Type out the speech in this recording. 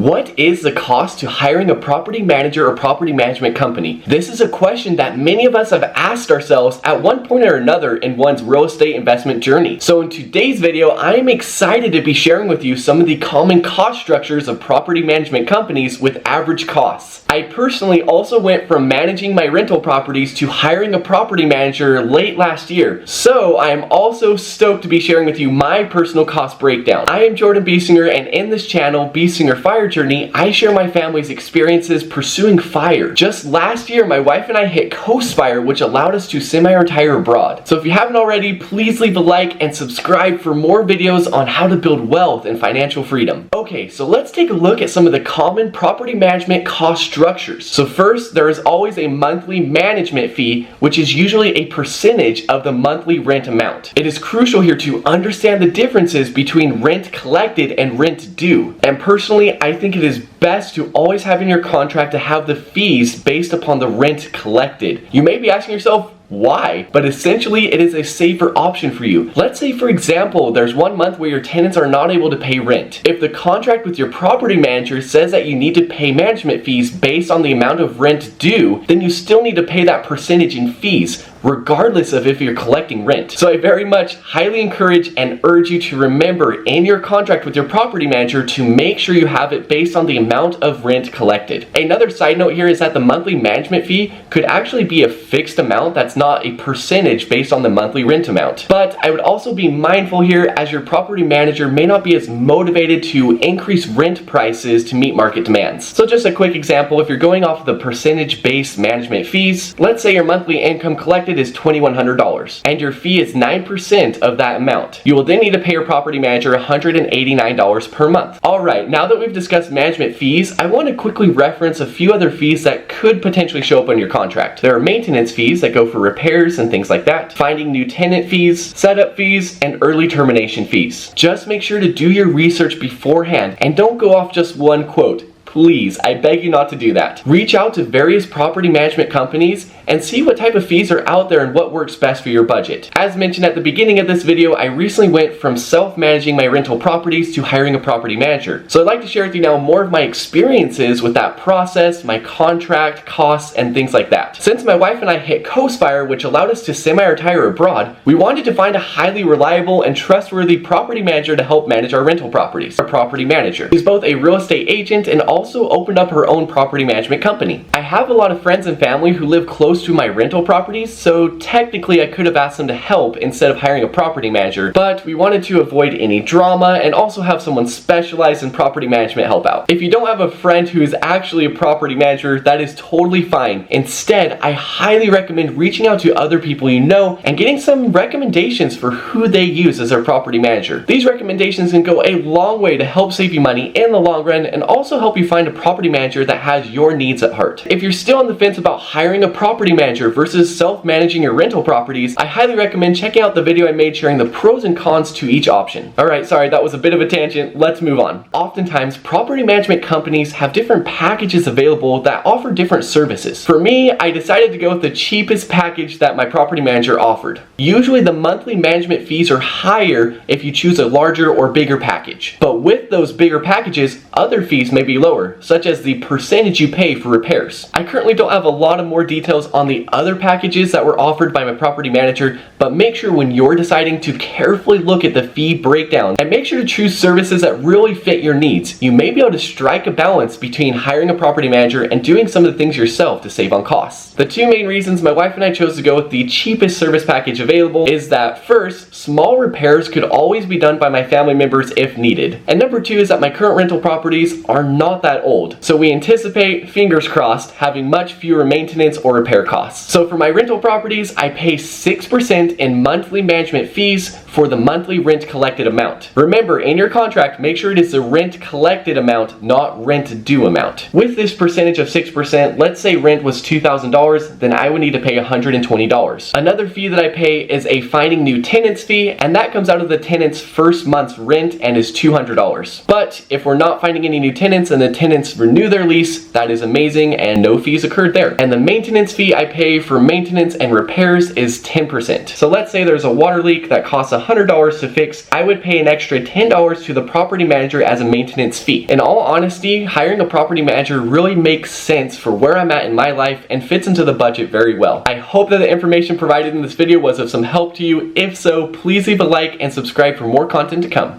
What is the cost to hiring a property manager or property management company? This is a question that many of us have asked ourselves at one point or another in one's real estate investment journey. So in today's video, I am excited to be sharing with you some of the common cost structures of property management companies with average costs. I personally also went from managing my rental properties to hiring a property manager late last year. So I am also stoked to be sharing with you my personal cost breakdown. I am Jordan Biesinger, and in this channel, Biesinger Fire Journey, I share my family's experiences pursuing fire. Just last year, my wife and I hit Coast Fire, which allowed us to semi-retire abroad. So if you haven't already, please leave a like and subscribe for more videos on how to build wealth and financial freedom. Okay, so let's take a look at some of the common property management cost structures. So first, there is always a monthly management fee, which is usually a percentage of the monthly rent amount. It is crucial here to understand the differences between rent collected and rent due. And personally, I think it is best to always have in your contract to have the fees based upon the rent collected. You may be asking yourself, why? But essentially, it is a safer option for you. Let's say, for example, there's 1 month where your tenants are not able to pay rent. If the contract with your property manager says that you need to pay management fees based on the amount of rent due, then you still need to pay that percentage in fees, regardless of if you're collecting rent. So I very much highly encourage and urge you to remember in your contract with your property manager to make sure you have it based on the amount of rent collected. Another side note here is that the monthly management fee could actually be a fixed amount that's not a percentage based on the monthly rent amount. But I would also be mindful here, as your property manager may not be as motivated to increase rent prices to meet market demands. So just a quick example, if you're going off the percentage based management fees, let's say your monthly income collected is $2,100 and your fee is 9% of that amount. You will then need to pay your property manager $189 per month. Alright, now that we've discussed management fees, I want to quickly reference a few other fees that could potentially show up on your contract. There are maintenance fees that go for repairs and things like that, finding new tenant fees, setup fees, and early termination fees. Just make sure to do your research beforehand and don't go off just one quote. Please, I beg you not to do that. Reach out to various property management companies and see what type of fees are out there and what works best for your budget. As mentioned at the beginning of this video, I recently went from self-managing my rental properties to hiring a property manager. So I'd like to share with you now more of my experiences with that process, my contract, costs, and things like that. Since my wife and I hit Coast Fire, which allowed us to semi-retire abroad, we wanted to find a highly reliable and trustworthy property manager to help manage our rental properties. Our property manager is both a real estate agent and also opened up her own property management company. I have a lot of friends and family who live close to my rental properties, so technically I could have asked them to help instead of hiring a property manager, but we wanted to avoid any drama and also have someone specialized in property management help out. If you don't have a friend who is actually a property manager, that is totally fine. Instead, I highly recommend reaching out to other people you know and getting some recommendations for who they use as their property manager. These recommendations can go a long way to help save you money in the long run and also help you find a property manager that has your needs at heart. If you're still on the fence about hiring a property manager versus self-managing your rental properties, I highly recommend checking out the video I made sharing the pros and cons to each option. Alright, sorry, that was a bit of a tangent. Let's move on. Oftentimes, property management companies have different packages available that offer different services. For me, I decided to go with the cheapest package that my property manager offered. Usually, the monthly management fees are higher if you choose a larger or bigger package. But with those bigger packages, other fees may be lower, such as the percentage you pay for repairs. I currently don't have a lot of more details on the other packages that were offered by my property manager, but make sure when you're deciding to carefully look at the fee breakdown and make sure to choose services that really fit your needs. You may be able to strike a balance between hiring a property manager and doing some of the things yourself to save on costs. The two main reasons my wife and I chose to go with the cheapest service package available is that first, small repairs could always be done by my family members if needed. And number two is that my current rental properties are not that old, so we anticipate, fingers crossed, having much fewer maintenance or repair costs. So for my rental properties, I pay 6% in monthly management fees for the monthly rent collected amount. Remember, in your contract, make sure it is the rent collected amount, not rent due amount. With this percentage of 6%, let's say rent was $2,000, then I would need to pay $120. Another fee that I pay is a finding new tenants fee, and that comes out of the tenant's first month's rent and is $200. But if we're not finding any new tenants and the tenants renew their lease, that is amazing, and no fees occurred there. And the maintenance fee I pay for maintenance and repairs is 10%. So let's say there's a water leak that costs $100 to fix. I would pay an extra $10 to the property manager as a maintenance fee. In all honesty, hiring a property manager really makes sense for where I'm at in my life and fits into the budget very well. I hope that the information provided in this video was of some help to you. If so, please leave a like and subscribe for more content to come.